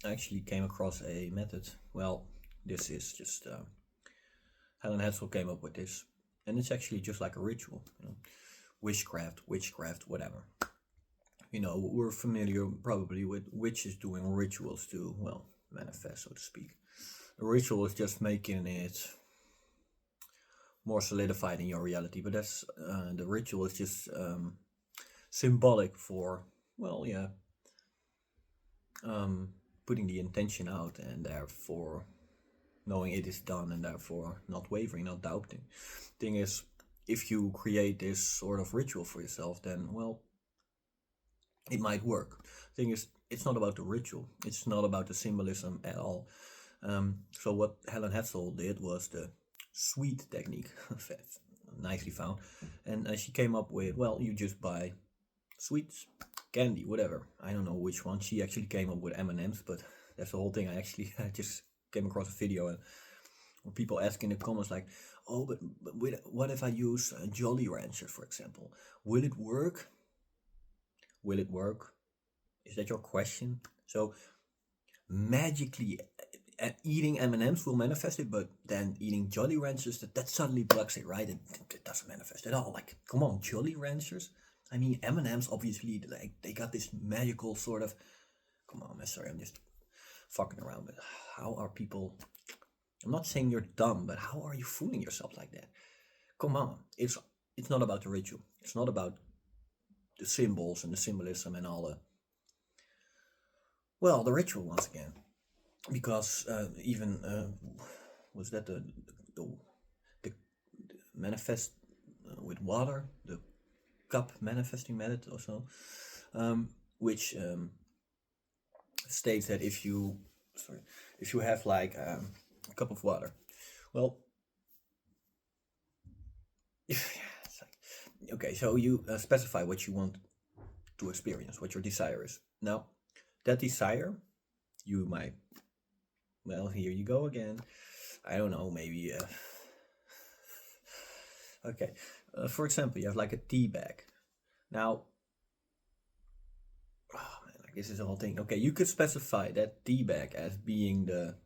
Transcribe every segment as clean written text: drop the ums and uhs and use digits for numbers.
I actually came across a method. Well, this is just Helen Hetzel came up with this, and it's actually just like a ritual. Witchcraft, whatever. We're familiar probably with witches doing rituals to, well, manifest, so to speak. The ritual is just making it more solidified in your reality, but that's the ritual is just symbolic for, well, yeah, um, putting the intention out, and therefore knowing it is done, and therefore not wavering, not doubting. Thing is, if you create this sort of ritual for yourself, then, well, it might work. Thing is, it's not about the ritual, it's not about the symbolism at all. So what Helen Hetzel did was the sweet technique, nicely found, and she came up with, well, you just buy sweets, candy, whatever. I don't know which one. She actually came up with M&Ms, but that's the whole thing. I actually just came across a video and people ask in the comments like, oh, but what if I use Jolly Ranchers, for example? Will it work? Will it work? Is that your question? So magically eating M&Ms will manifest it, but then eating Jolly Ranchers, that suddenly blocks it, right? It doesn't manifest at all. Like, come on, Jolly Ranchers? I mean, M&Ms obviously, like, they got this magical sort of, come on, man, sorry, I'm just fucking around, but how are people, I'm not saying you're dumb, but how are you fooling yourself like that? Come on, it's not about the ritual. It's not about the symbols and the symbolism and all the, well, the ritual once again. Because even, was that the, the manifest with water, the cup manifesting method or so, which states that if you have like a cup of water, well, it's like, okay, so you specify what you want to experience, what your desire is. Now, that desire, you might, well, here you go again. I don't know, maybe. Okay, for example, you have like a tea bag. Now, oh man, like this is the whole thing. Okay, you could specify that tea bag as being the.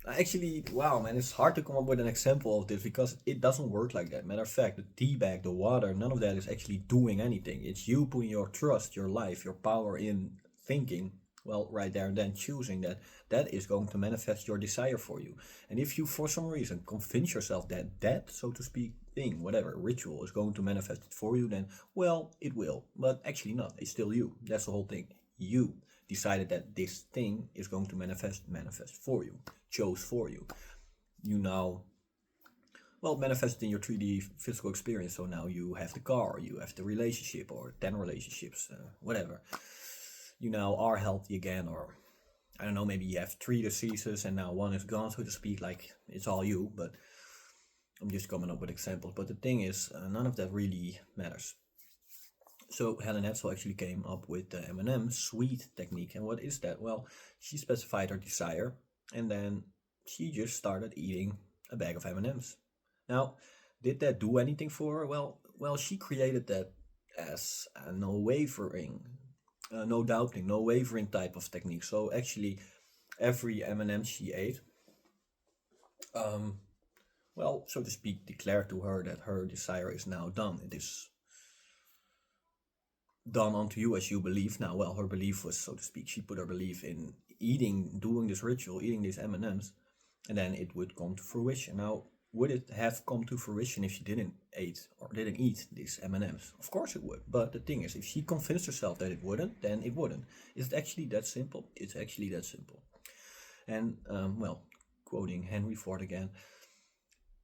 Actually, wow, man, it's hard to come up with an example of this because it doesn't work like that. Matter of fact, the tea bag, the water, none of that is actually doing anything. It's you putting your trust, your life, your power in thinking, well, right there and then choosing that is going to manifest your desire for you. And if you, for some reason, convince yourself that, so to speak, thing, whatever, ritual is going to manifest it for you, then, well, it will. But actually not. It's still you. That's the whole thing. You decided that this thing is going to manifest for you, chose for you. You now, well, manifested in your 3D physical experience. So now you have the car, you have the relationship, or 10 relationships, whatever. You now are healthy again, or I don't know, maybe you have 3 diseases and now one is gone, so to speak. Like, it's all you, but I'm just coming up with examples. But the thing is, none of that really matters. So Helen Hetzel actually came up with the M&M sweet technique. And what is that? Well, she specified her desire, and then she just started eating a bag of M&Ms. Now, did that do anything for her? Well, she created that as a no wavering, no doubting, no wavering type of technique. So actually, every M&M she ate, well, so to speak, declared to her that her desire is now done. It is done unto you as you believe. Now, well, her belief was, so to speak, she put her belief in doing this ritual, eating these M&Ms, and then it would come to fruition. Now, would it have come to fruition if she didn't eat these M&Ms? Of course it would. But the thing is, if she convinced herself that it wouldn't, then it wouldn't. Is it actually that simple? It's actually that simple. And well, quoting Henry Ford again,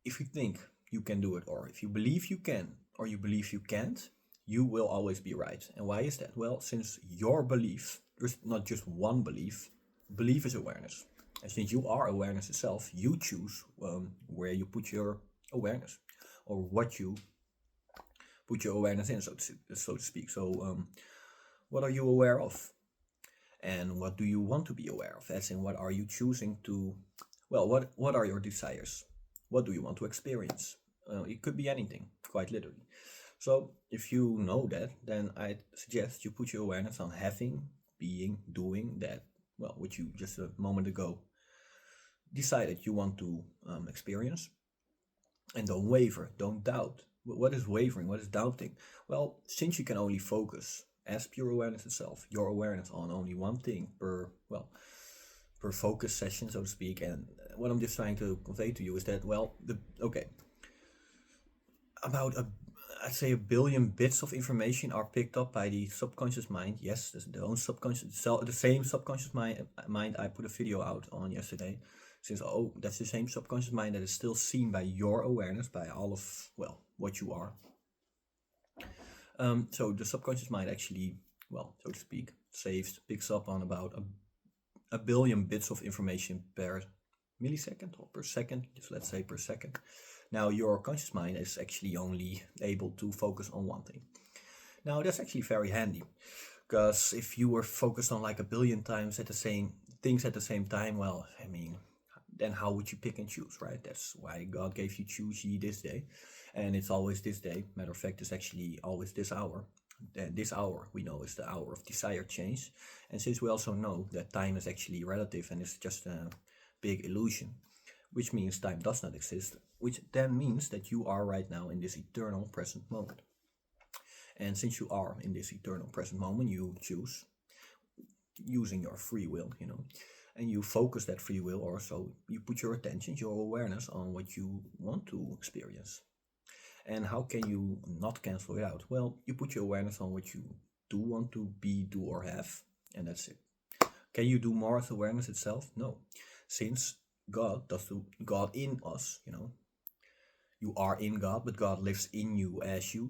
if you think you can do it, or if you believe you can, or you believe you can't, you will always be right. And why is that? Well, since your belief, there's not just one belief, belief is awareness. And since you are awareness itself, you choose where you put your awareness, or what you put your awareness in, so to speak. So, what are you aware of? And what do you want to be aware of? As in, what are you choosing to, well, what are your desires? What do you want to experience? It could be anything, quite literally. So if you know that, then I suggest you put your awareness on having being, doing that, well, which you just a moment ago decided you want to experience. And don't waver, don't doubt. What is wavering? What is doubting? Well, since you can only focus as pure awareness itself, your awareness on only one thing per focus session, so to speak. And what I'm just trying to convey to you is that, well, about I'd say a billion bits of information are picked up by the subconscious mind. Yes, the own subconscious, the same subconscious mind I put a video out on yesterday. Since, oh, that's the same subconscious mind that is still seen by your awareness, by all of, well, what you are. So the subconscious mind actually, well, so to speak, picks up on about a billion bits of information per millisecond or per second, just let's say per second. Now your conscious mind is actually only able to focus on one thing. Now that's actually very handy, because if you were focused on like a billion times at the same things at the same time, well, I mean, then how would you pick and choose, right? That's why God gave you choose ye this day, and it's always this day. Matter of fact, it's actually always this hour. This hour we know is the hour of desired change, and since we also know that time is actually relative and it's just a big illusion, which means time does not exist, which then means that you are right now in this eternal present moment. And since you are in this eternal present moment, you choose using your free will, and you focus that free will, or so you put your attention, your awareness on what you want to experience. And how can you not cancel it out? Well, you put your awareness on what you do want to be, do, or have, and that's it. Can you do more with awareness itself? No. Since God in us, you are in God, but God lives in you,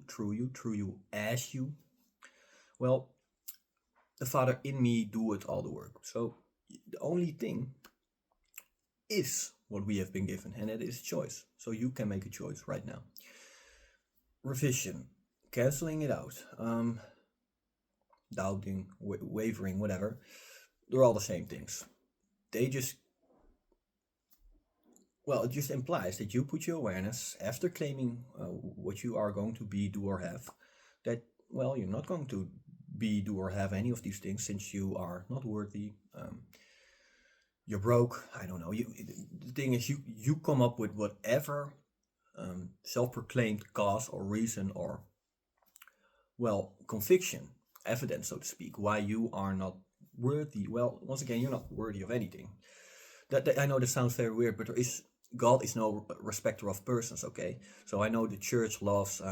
through you, as you. Well, the Father in me doeth all the work. So the only thing is what we have been given, and it is choice. So you can make a choice right now. Revision, canceling it out, doubting, wavering, whatever, they're all the same things. They just, well, it just implies that you put your awareness after claiming what you are going to be, do, or have, that, well, you're not going to be, do, or have any of these things since you are not worthy. You're broke. I don't know. The thing is, you come up with whatever self-proclaimed cause or reason or, well, conviction, evidence, so to speak, why you are not worthy. Well, once again, you're not worthy of anything. That I know this sounds very weird, but God is no respecter of persons. Okay, so I know the church loves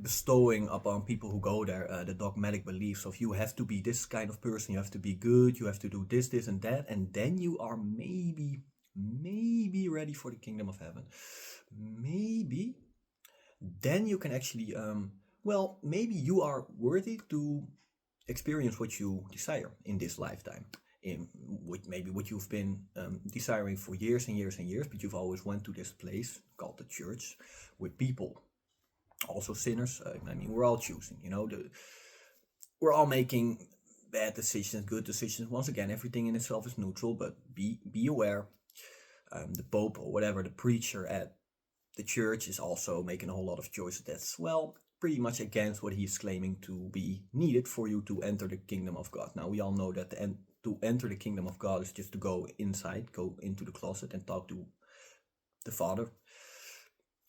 bestowing upon people who go there the dogmatic beliefs of you have to be this kind of person, you have to be good, you have to do this, and that, and then you are maybe ready for the kingdom of heaven. Maybe then you can actually, maybe you are worthy to experience what you desire in this lifetime. In maybe what you've been desiring for years and years and years, but you've always went to this place called the church with people, also sinners. We're all choosing, we're all making bad decisions, good decisions. Once again, everything in itself is neutral, but be aware. The Pope or whatever, the preacher at the church is also making a whole lot of choices that's, well, pretty much against what he's claiming to be needed for you to enter the kingdom of God. Now, we all know that to enter the kingdom of God is just to go inside, go into the closet and talk to the Father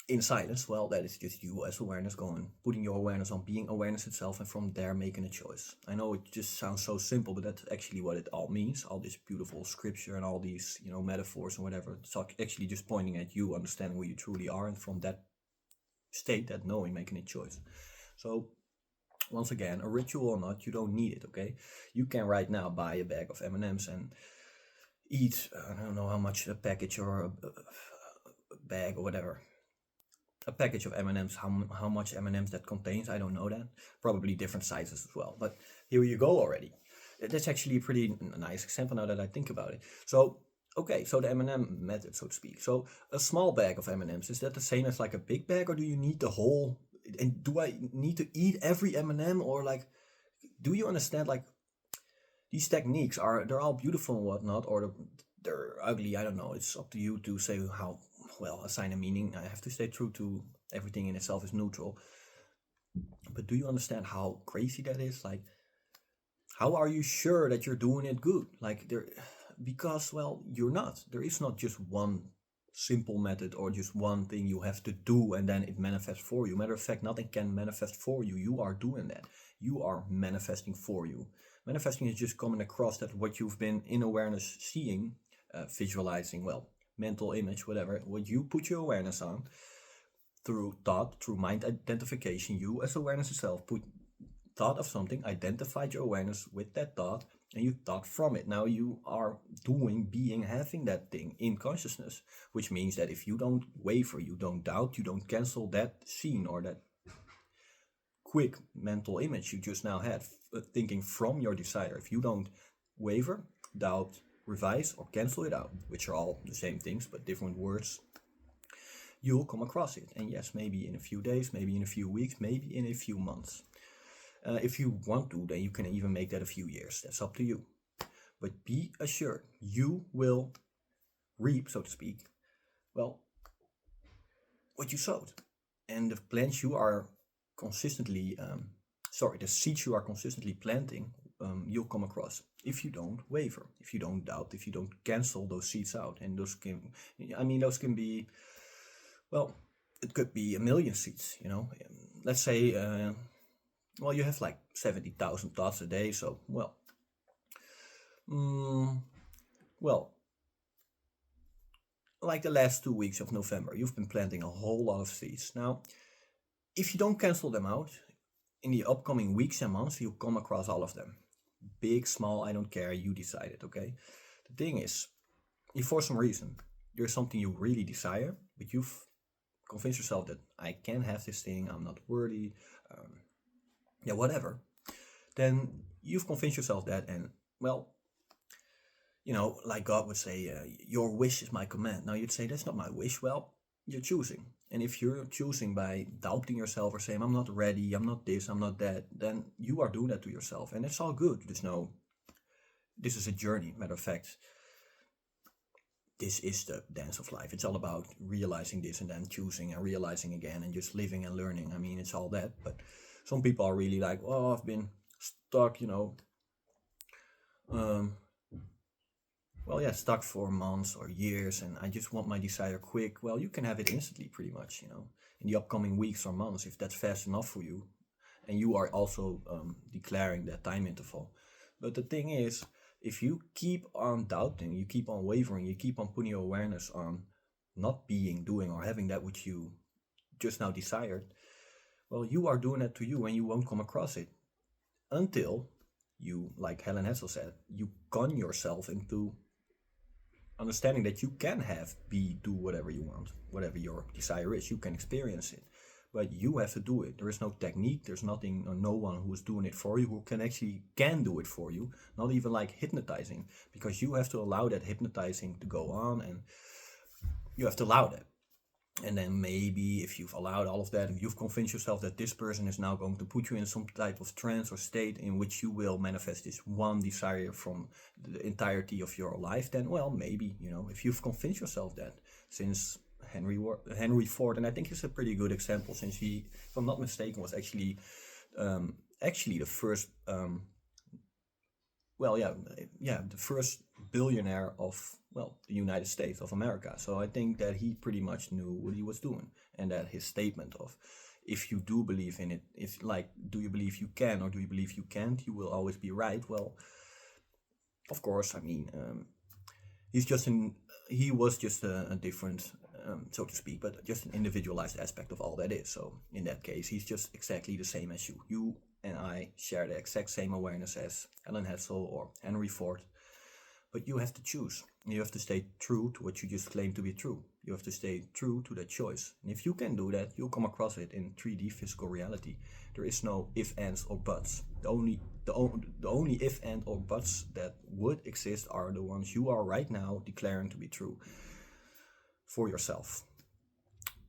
in silence. Well, that is just you as awareness putting your awareness on being awareness itself, and from there making a choice. I know it just sounds so simple, but that's actually what it all means. All this beautiful scripture and all these, metaphors and whatever, it's actually just pointing at you, understanding who you truly are, and from that state, that knowing, making a choice. So once again, a ritual or not, you don't need it. Okay, you can right now buy a bag of M&Ms and eat, I don't know how much a package or a bag or whatever, a package of M&Ms, how much M&Ms that contains, I don't know that. Probably different sizes as well, but here you go already. That's actually a pretty nice example now that I think about it. So, okay, so the M&M method, so to speak. So a small bag of M&Ms, is that the same as like a big bag, or do you need the whole, and do I need to eat every M&M, or like, do you understand, like, these techniques they're all beautiful and whatnot, or they're ugly, I don't know. It's up to you to say how, well, assign a meaning. I have to stay true to everything in itself is neutral. But do you understand how crazy that is? Like, How are you sure that you're doing it good? Like there, because well, you're not. There is not just one simple method or just one thing you have to do and then it manifests for you. Matter of fact, nothing can manifest for you. You are doing that. You are manifesting for you. Manifesting is just coming across that what you've been in awareness seeing, visualizing, well, mental image, whatever, what you put your awareness on through thought, through mind identification, you as awareness itself put thought of something, identified your awareness with that thought, and you thought from it. Now you are doing, being, having that thing in consciousness, which means that if you don't waver, you don't doubt, you don't cancel that scene or that quick mental image you just now had, thinking from your desire, if you don't waver, doubt, revise, or cancel it out, which are all the same things but different words, you'll come across it. And yes, maybe in a few days, maybe in a few weeks, maybe in a few months. If you want to, then you can even make that a few years. That's up to you. But be assured, you will reap, so to speak, well, what you sowed. And the plants you are consistently, the seeds you are consistently planting, you'll come across. If you don't waver, if you don't doubt, if you don't cancel those seeds out. And those can be, well, it could be a million seeds, Let's say, you have like 70,000 thoughts a day, so, well, like the last 2 weeks of November, you've been planting a whole lot of seeds. Now, if you don't cancel them out, in the upcoming weeks and months, you'll come across all of them. Big, small, I don't care, you decide it, okay? The thing is, if for some reason there's something you really desire, but you've convinced yourself that I can't have this thing, I'm not worthy, whatever, then you've convinced yourself that, and well, like God would say, your wish is my command. Now you'd say, that's not my wish. Well, you're choosing. And if you're choosing by doubting yourself or saying, I'm not ready, I'm not this, I'm not that, then you are doing that to yourself. And it's all good. This is a journey. Matter of fact, this is the dance of life. It's all about realizing this and then choosing and realizing again and just living and learning. I mean, it's all that. But some people are really like, oh, I've been stuck, stuck for months or years and I just want my desire quick. Well, you can have it instantly pretty much, in the upcoming weeks or months, if that's fast enough for you. And you are also declaring that time interval. But the thing is, if you keep on doubting, you keep on wavering, you keep on putting your awareness on not being, doing, or having that which you just now desired, well, you are doing that to you and you won't come across it until you, like Helen Hessel said, you con yourself into understanding that you can have, do whatever you want, whatever your desire is, you can experience it. But you have to do it. There is no technique, there's nothing, or no one who is doing it for you, who can do it for you, not even like hypnotizing, because you have to allow that hypnotizing to go on and you have to allow that. And then maybe if you've allowed all of that and you've convinced yourself that this person is now going to put you in some type of trance or state in which you will manifest this one desire from the entirety of your life, then well, maybe, if you've convinced yourself that, since Henry Ford, and I think he's a pretty good example, since he, if I'm not mistaken, was actually the first the first billionaire of, the United States of America. So I think that he pretty much knew what he was doing, and that his statement of, if you do believe in it, do you believe you can or do you believe you can't, you will always be right. Well, of course, I mean, he was just a different, so to speak, but just an individualized aspect of all that is. So in that case, he's just exactly the same as you. You and I share the exact same awareness as Helen Hessel or Henry Ford. But you have to choose. You have to stay true to what you just claim to be true. You have to stay true to that choice. And if you can do that, you'll come across it in 3D physical reality. There is no if, ands, or buts. The only if, and, or buts that would exist are the ones you are right now declaring to be true for yourself.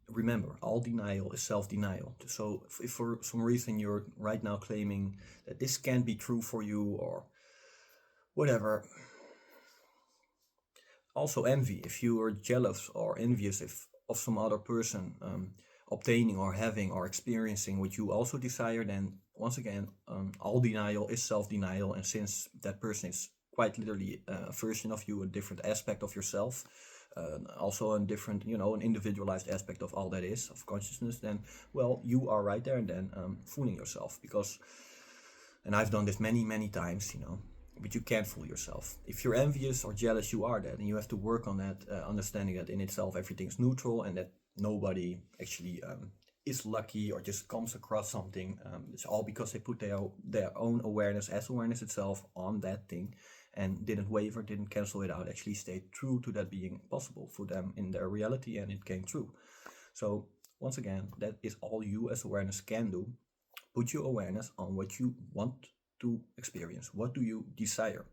Remember, all denial is self-denial. So if for some reason you're right now claiming that this can't be true for you or whatever, also envy, if you are jealous or envious of some other person, obtaining or having or experiencing what you also desire, then once again, all denial is self-denial. And since that person is quite literally a version of you, a different aspect of yourself, also a different, an individualized aspect of all that is, of consciousness, then, well, you are right there and then fooling yourself. Because, and I've done this many, many times, but you can't fool yourself. If you're envious or jealous, you are that, and you have to work on that, understanding that in itself everything's neutral, and that nobody actually is lucky or just comes across something. It's all because they put their own awareness as awareness itself on that thing, and didn't waver, didn't cancel it out, actually stayed true to that being possible for them in their reality, and it came true. So once again, that is all you as awareness can do. Put your awareness on what you want to experience. What do you desire?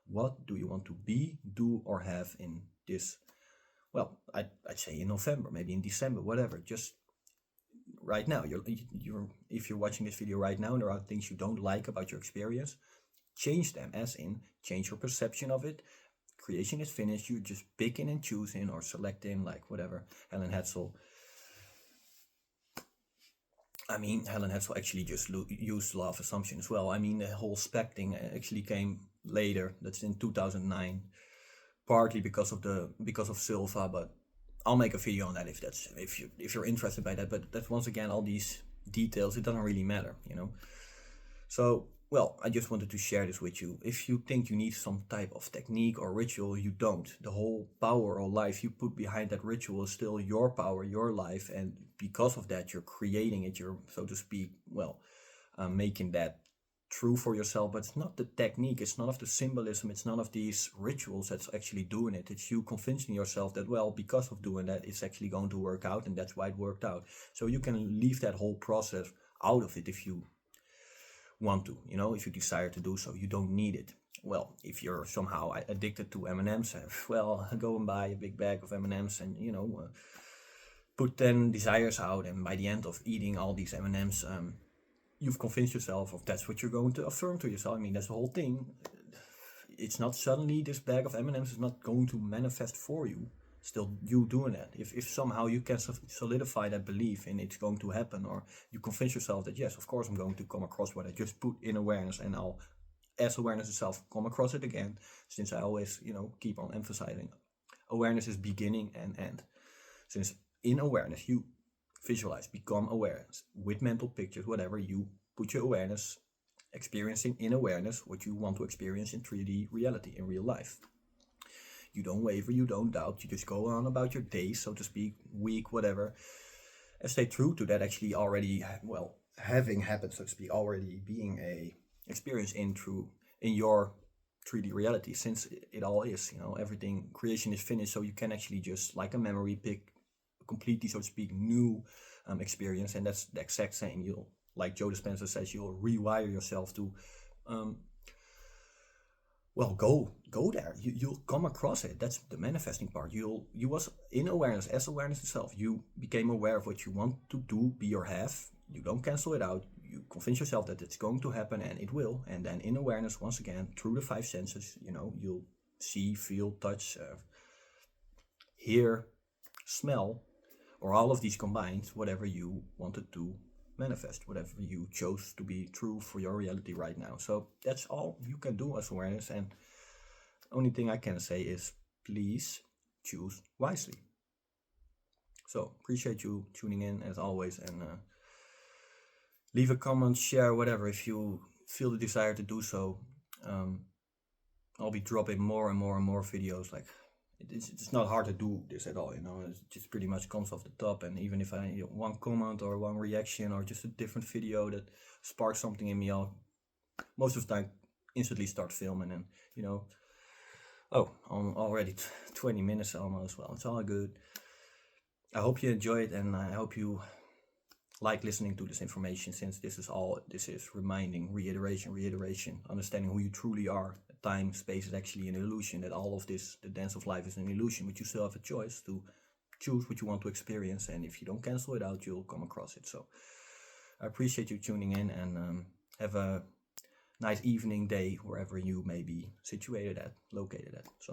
What do you want to be, do, or have in this, well, I'd say in November, maybe in December, whatever. Just right now, if you're watching this video right now and there are things you don't like about your experience, change them, as in change your perception of it. Creation is finished. You just picking and choosing or selecting, like whatever. Helen Hetzel actually just used law of assumption as well. The whole SPEC thing actually came later. That's in 2009, partly because of Silva. But I'll make a video on that if you're interested by that. But that's, once again, all these details, it doesn't really matter, So, well, I just wanted to share this with you. If you think you need some type of technique or ritual, you don't. The whole power or life you put behind that ritual is still your power, your life. And because of that, you're creating it. You're, so to speak, making that true for yourself. But it's not the technique. It's none of the symbolism. It's none of these rituals that's actually doing it. It's you convincing yourself that, well, because of doing that, it's actually going to work out. And that's why it worked out. So you can leave that whole process out of it if you want to, if you desire to do so. You don't need it. Well, if you're somehow addicted to M&Ms, well, go and buy a big bag of M&Ms and, put 10 desires out, and by the end of eating all these M&Ms, you've convinced yourself of that's what you're going to affirm to yourself. That's the whole thing. It's not suddenly this bag of M&Ms is not going to manifest for you. Still you doing that. If somehow you can solidify that belief in it's going to happen, or you convince yourself that, yes, of course I'm going to come across what I just put in awareness, and I'll, as awareness itself, come across it again, since I always, keep on emphasizing awareness is beginning and end. Since in awareness you visualize, become aware with mental pictures, whatever, you put your awareness experiencing in awareness what you want to experience in 3D reality, in real life. You don't waver, you don't doubt, you just go on about your day, so to speak, week, whatever, and stay true to that actually already, well, having happened, so to speak, already being a experience in your 3D reality, since it all is, everything, creation is finished, so you can actually just, like a memory, pick a completely, so to speak, new experience, and that's the exact same. You'll, like Joe Dispenza says, you'll rewire yourself to go there. You'll come across it. That's the manifesting part. You was in awareness, as awareness itself. You became aware of what you want to do, be, or have. You don't cancel it out. You convince yourself that it's going to happen, and it will. And then in awareness, once again, through the 5 senses, you'll see, feel, touch, hear, smell, or all of these combined, whatever you wanted to manifest, whatever you chose to be true for your reality right now. So that's all you can do as awareness, and only thing I can say is please choose wisely. So appreciate you tuning in as always, and leave a comment, share, whatever, if you feel the desire to do so. I'll be dropping more and more and more videos. Like, it's not hard to do this at all, it just pretty much comes off the top. And even if I one comment or one reaction or just a different video that sparks something in me, I'll most of the time instantly start filming. And I'm already 20 minutes almost. Well, it's all good. I hope you enjoy it, and I hope you like listening to this information, since this is reminding, reiteration, understanding who you truly are. Time, space is actually an illusion, that all of this, the dance of life, is an illusion, but you still have a choice to choose what you want to experience, and if you don't cancel it out, you'll come across it. So I appreciate you tuning in, and have a nice evening, day, wherever you may be located at. So